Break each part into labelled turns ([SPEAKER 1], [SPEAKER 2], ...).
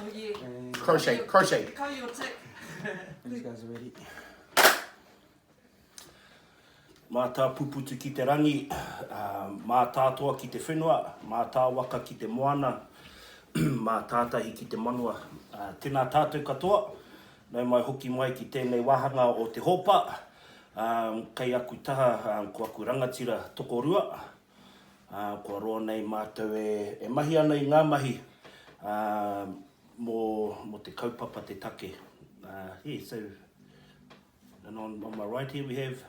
[SPEAKER 1] Oh yeah.
[SPEAKER 2] Crochet.
[SPEAKER 1] Call you a tick.
[SPEAKER 3] These guys are ready.
[SPEAKER 4] Mā tā puputu ki te rangi, mā tātoa ki te whenua, mā tā waka ki te moana, mā tātahi ki te manua. Tēnā tātou katoa, nau mai hoki mai ki tēnei wahanga o te hopa, kei aku taha ko aku rangatira tokorua, ko roa nei mātou e mahi ana I ngā mahi mo te kaupapa te take. Yeah, so, and on my right here we have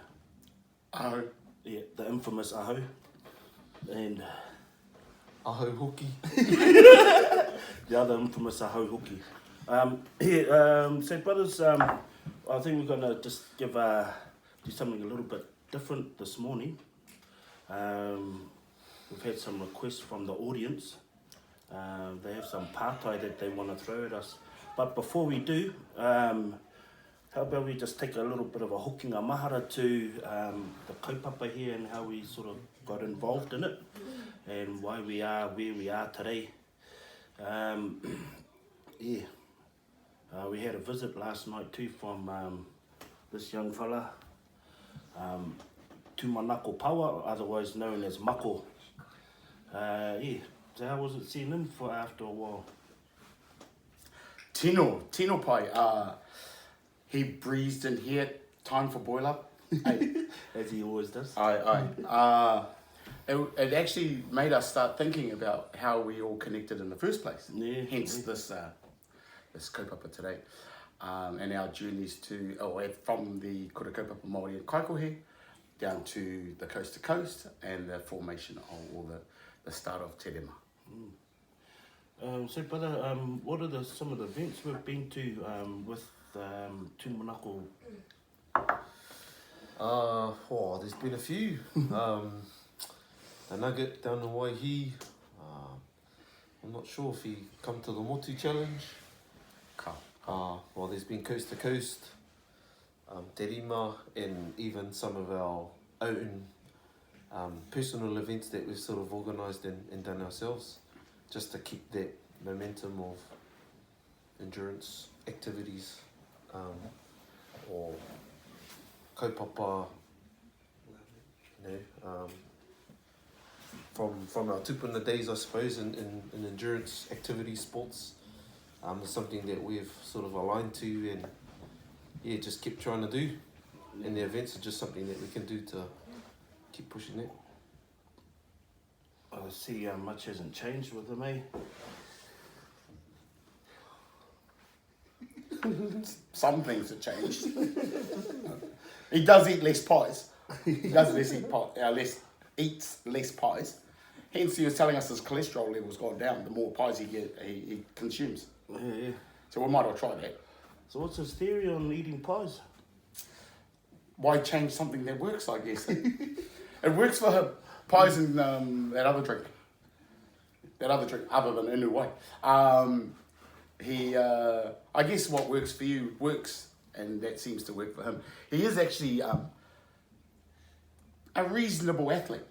[SPEAKER 2] Aho.
[SPEAKER 4] Yeah, the infamous Aho. And
[SPEAKER 3] Aho hoki.
[SPEAKER 4] the other infamous Aho hoki. So brothers, I think we're gonna just do something a little bit different this morning. We've had some requests from the audience. They have some pātai that they want to throw at us. But before we do, how about we just take a little bit of a hokinga mahara to the kaupapa here and how we sort of got involved in it and why we are where we are today. We had a visit last night too from this young fella, Tūmanako Paua, otherwise known as Mako. So how was it seeing him for after a while?
[SPEAKER 2] Tino pai. He breezed in here, time for boil up.
[SPEAKER 4] As he always does.
[SPEAKER 2] It actually made us start thinking about how we all connected in the first place.
[SPEAKER 4] Yeah,
[SPEAKER 2] Hence this kaupapa today. And our journeys from the kura kaupapa Māori and Kaikohe down to coast and the formation of the start of Te Rema.
[SPEAKER 4] So brother, what are some of the events we've been to with Tūmanako?
[SPEAKER 3] There's been a few. The Nugget down in Waihi. I'm not sure if he come to the Motu Challenge. There's been Coast to Coast, Te Rima, and even some of our own personal events that we've sort of organised and done ourselves, just to keep that momentum of endurance activities or kaupapa, from our tupuna days, I suppose, in endurance activities, sports. It's something that we've sort of aligned to and just keep trying to do. And the events are just something that we can do to keep pushing that.
[SPEAKER 4] I see much hasn't changed with him, eh?
[SPEAKER 2] Some things have changed. He does eat less pies. Eats less pies. Hence, he was telling us his cholesterol levels gone down. The more pies he consumes.
[SPEAKER 4] Yeah.
[SPEAKER 2] So we might all try that.
[SPEAKER 4] So what's his theory on eating pies?
[SPEAKER 2] Why change something that works? I guess it works for him. Pies and that other drink, other than Inu Wai. I guess what works for you works, and that seems to work for him. He is actually a reasonable athlete.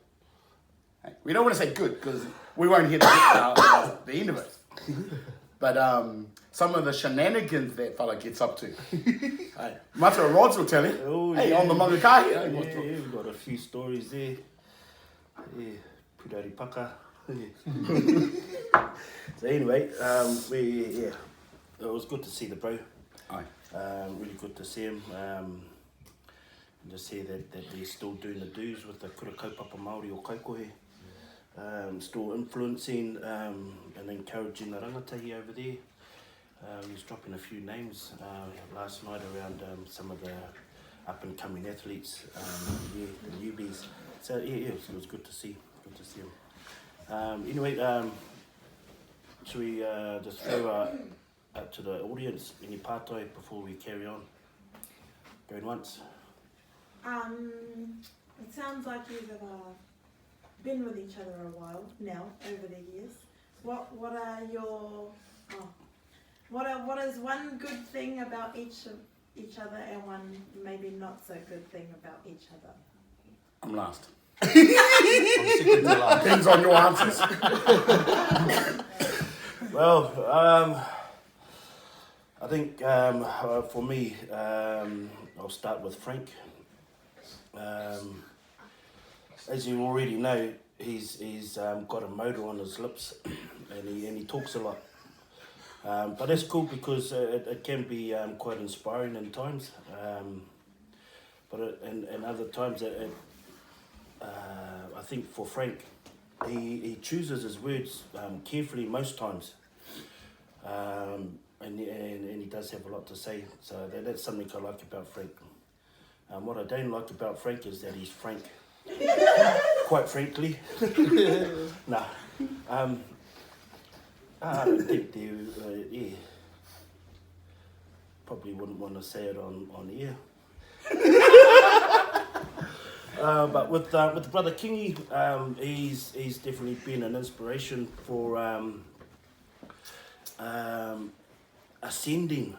[SPEAKER 2] We don't want to say good because we won't hear the end of it. But some of the shenanigans that fella gets up to. Matara Rods will tell you.
[SPEAKER 4] Oh,
[SPEAKER 2] hey,
[SPEAKER 4] yeah.
[SPEAKER 2] on the Mangakahi.
[SPEAKER 4] Yeah, we've got a few stories there. Yeah, Purari Paka. So anyway, it was good to see the bro.
[SPEAKER 2] Aye.
[SPEAKER 4] Really good to see him. And to see that they're still doing the dues with the kura kaupapa Māori o Kaikohe. Still influencing and encouraging the rangatahi over there. He's dropping a few names last night around some of the up and coming athletes, the newbies. So it was good to see. Good to see him. Anyway, should we just throw out to the audience any pātai before we carry on? Going once.
[SPEAKER 1] It sounds like you've been with each other a while now, over the years. What are your what is one good thing about each other and one maybe not so good thing about each other?
[SPEAKER 2] I'm last.
[SPEAKER 3] I'm second to last.
[SPEAKER 2] Depends on your answers.
[SPEAKER 4] Well, I think for me, I'll start with Frank. As you already know, he's got a motor on his lips, and he talks a lot. But that's cool because it can be quite inspiring in times. And other times, I think for Frank, he chooses his words carefully most times. And he does have a lot to say, so that's something I like about Frank. What I don't like about Frank is that he's frank. Quite frankly. Nah. I don't think yeah. Probably wouldn't want to say it on air. But with Brother Kingy, he's definitely been an inspiration for ascending,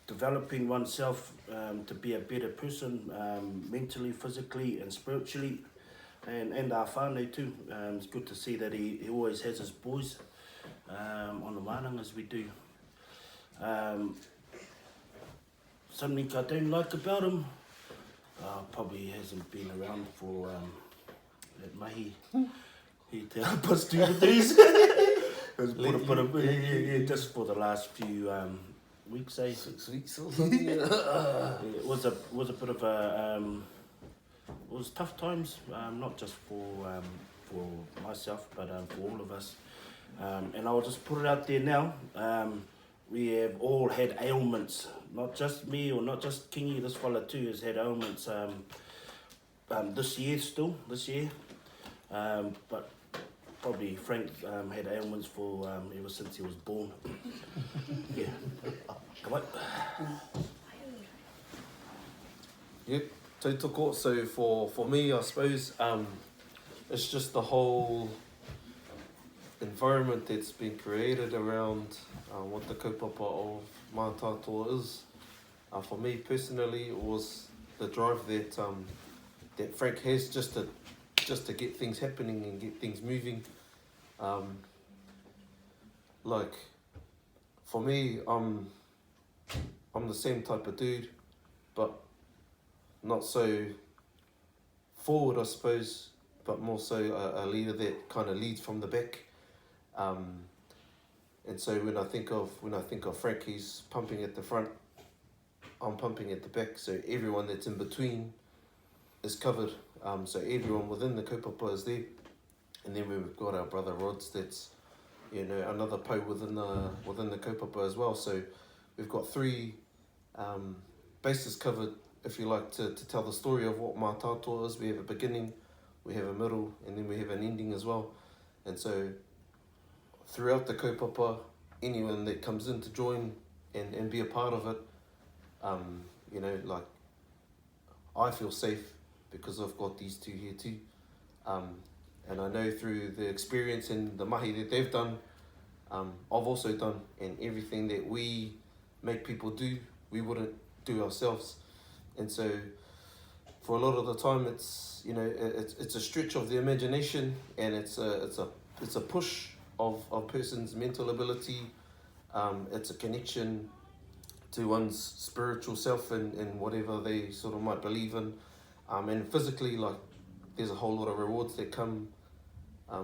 [SPEAKER 4] developing oneself to be a better person, mentally, physically and spiritually, and our whānau too. It's good to see that he always has his boys on the wānanga as we do. Something I don't like about him, probably hasn't been around for that mahi. He to help us do the things. Just for the last few weeks,
[SPEAKER 3] 6 weeks or something.
[SPEAKER 4] It was a bit of a it was tough times, not just for myself, but for all of us. And I'll just put it out there now. We have all had ailments, not just me or not just Kingy. This fella too has had ailments this year, but probably Frank had ailments for ever since he was born. Yeah. Come on.
[SPEAKER 3] Yep, tautoko. So for me, I suppose it's just the whole environment that's been created around what the kaupapa of mātātoa is. For me personally, it was the drive that Frank has just to get things happening and get things moving. Like for me, I'm the same type of dude, but not so forward, I suppose, but more so a leader that kind of leads from the back. And so when I think of Frank, he's pumping at the front, I'm pumping at the back, so everyone that's in between is covered. So everyone within the kaupapa is there, and then we've got our brother Rods, that's another po within the kaupapa as well. So we've got three bases covered, if you like, to tell the story of what mātātoa is. We have a beginning, we have a middle, and then we have an ending as well. And so throughout the kaupapa, anyone that comes in to join and be a part of it, like I feel safe because I've got these two here too. And I know through the experience and the mahi that they've done, I've also done, and everything that we make people do, we wouldn't do ourselves. And so for a lot of the time, it's a stretch of the imagination, and it's a push of a person's mental ability. It's a connection to one's spiritual self and whatever they sort of might believe in. And physically, like, there's a whole lot of rewards that come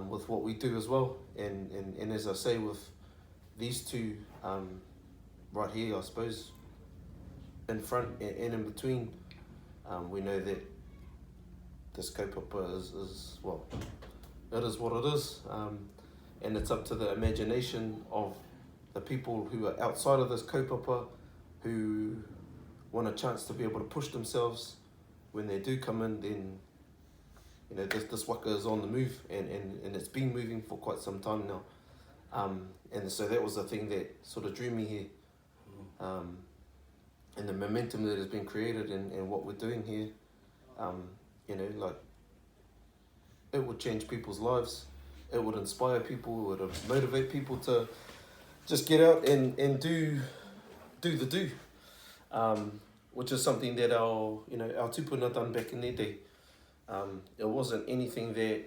[SPEAKER 3] with what we do as well. And as I say, with these two right here, I suppose, in front and in between, we know that this kaupapa is well, it is what it is. And it's up to the imagination of the people who are outside of this kaupapa, who want a chance to be able to push themselves. When they do come in, then this waka is on the move, and it's been moving for quite some time now. And so that was the thing that sort of drew me here, and the momentum that has been created and what we're doing here. Like, it would change people's lives. It would inspire people. It would motivate people to just get out and do the do. Which is something that our tupuna done back in their day. It wasn't anything that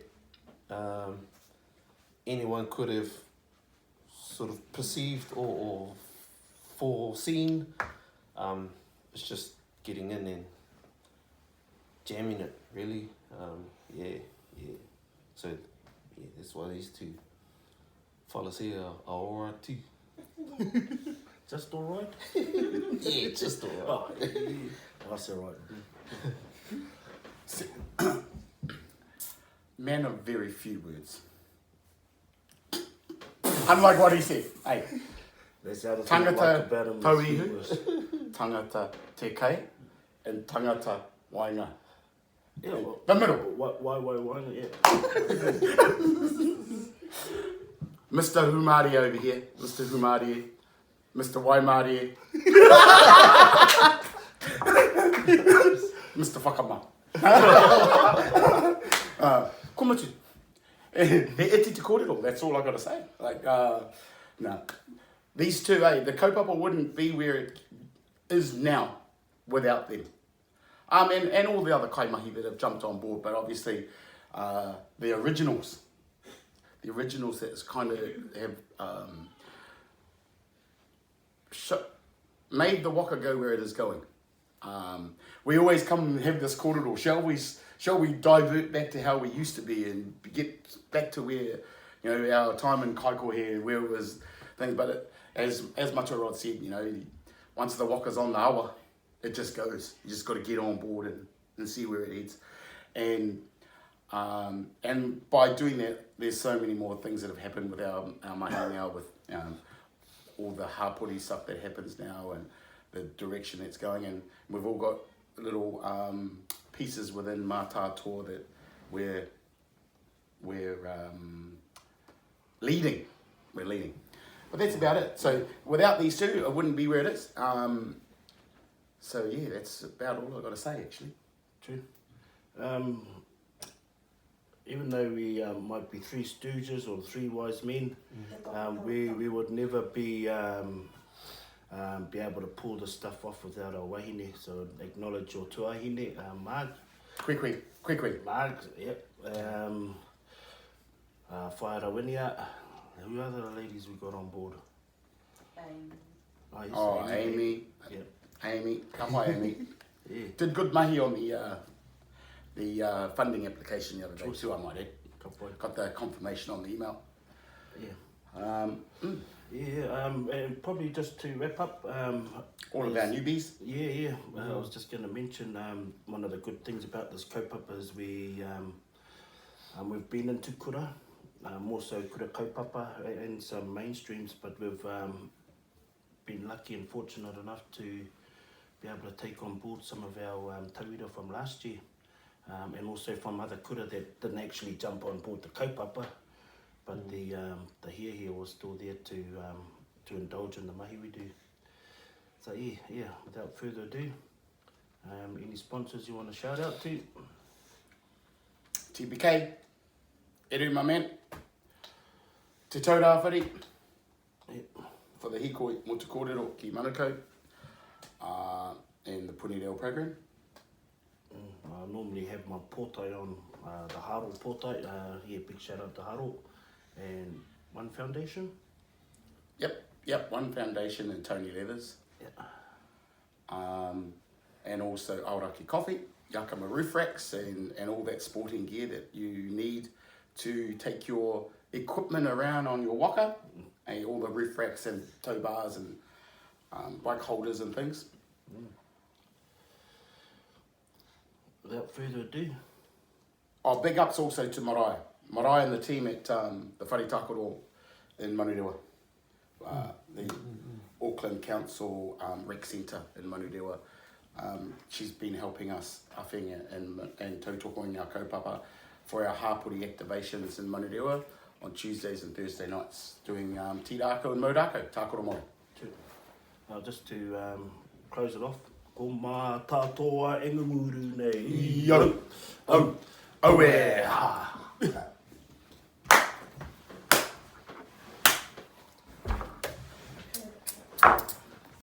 [SPEAKER 3] anyone could have sort of perceived or foreseen. It's just getting in and jamming it, really. Yeah. So, yeah, that's why these two fellas here are alright too.
[SPEAKER 4] Just alright?
[SPEAKER 3] Yeah, just alright.
[SPEAKER 4] Oh, yeah. That's alright.
[SPEAKER 2] Man of very few words. Unlike what he said. Hey,
[SPEAKER 4] That's the other thing I like
[SPEAKER 2] tangata
[SPEAKER 4] about him.
[SPEAKER 2] tauihu,
[SPEAKER 4] is
[SPEAKER 2] tangata te kai, and tangata wainga.
[SPEAKER 4] Yeah, well,
[SPEAKER 2] The middle.
[SPEAKER 4] why? Yeah.
[SPEAKER 2] Mr. Humari over here. Mr. Humari. Mr. Waimari. Mr. Whakama. Kumatu. E iti te kōrero, that's all I got to say. Like, no. These two, the kaupapa wouldn't be where it is now without them. And all the other kaimahi that have jumped on board, but obviously the originals that's kind of have made the waka go where it is going. We always come and have this kōrero, shall we divert back to how we used to be and get back to where, our time in kaikohe, where it was things, but as Matarod said, once the waka's on the awa, it just goes. You just got to get on board and see where it heads. And by doing that, there's so many more things that have happened with our mahi now, with all the hapori stuff that happens now and the direction it's going in. We've all got little pieces within Mātātoa that we're leading. We're leading. But that's about it. So without these two, it wouldn't be where it is. So yeah, that's about all I've got to say, actually.
[SPEAKER 4] True. Even though we might be three stooges or three wise men, we would never be able to pull the stuff off without our wahine. So acknowledge your tuahine, Marg.
[SPEAKER 2] Quick.
[SPEAKER 4] Marg, yep. Whaiarawinia. Who are the ladies we got on board?
[SPEAKER 2] Amy.
[SPEAKER 4] Yep.
[SPEAKER 2] Amy, come on, Amy.
[SPEAKER 4] Yeah.
[SPEAKER 2] Did good mahi on the funding application the other day too, I might add. Got the confirmation on the email.
[SPEAKER 4] Yeah. And probably just to wrap up.
[SPEAKER 2] All of our newbies.
[SPEAKER 4] Yeah. I was just going to mention one of the good things about this kaupapa is we've been into kura, more so kura kaupapa and some mainstreams, but we've been lucky and fortunate enough to be able to take on board some of our tauira from last year, and also from other kura that didn't actually jump on board the kaupapa, but the hia was still there to indulge in the mahi we do. So yeah, without further ado, any sponsors you want to shout out to?
[SPEAKER 2] TPK, Eru my man, Te Taura Awhiri, for the hikoi mo te kōrero ki Manukau, and the Punireo program.
[SPEAKER 4] I normally have my pōtai on, the Haro pōtai, big shout out to Haro, and One Foundation.
[SPEAKER 2] Yep, One Foundation and Tony Leathers.
[SPEAKER 4] Yeah.
[SPEAKER 2] And also Aoraki Coffee, Yakama roof racks, and all that sporting gear that you need to take your equipment around on your waka, and all the roof racks and tow bars and bike holders and things.
[SPEAKER 4] Without further ado.
[SPEAKER 2] Big ups also to Marae and the team at the Whare Takoro in Manurewa. The Auckland Council Rec Centre in Manurewa. She's been helping us, Awhenga and tautokoing our kaupapa for our hapori activations in Manurewa on Tuesdays and Thursday nights, doing tirako and maurako, tākoro mai.
[SPEAKER 4] Just to close it off, ko mā tātoa engumuru nei.
[SPEAKER 2] Yo! Oh, e ha!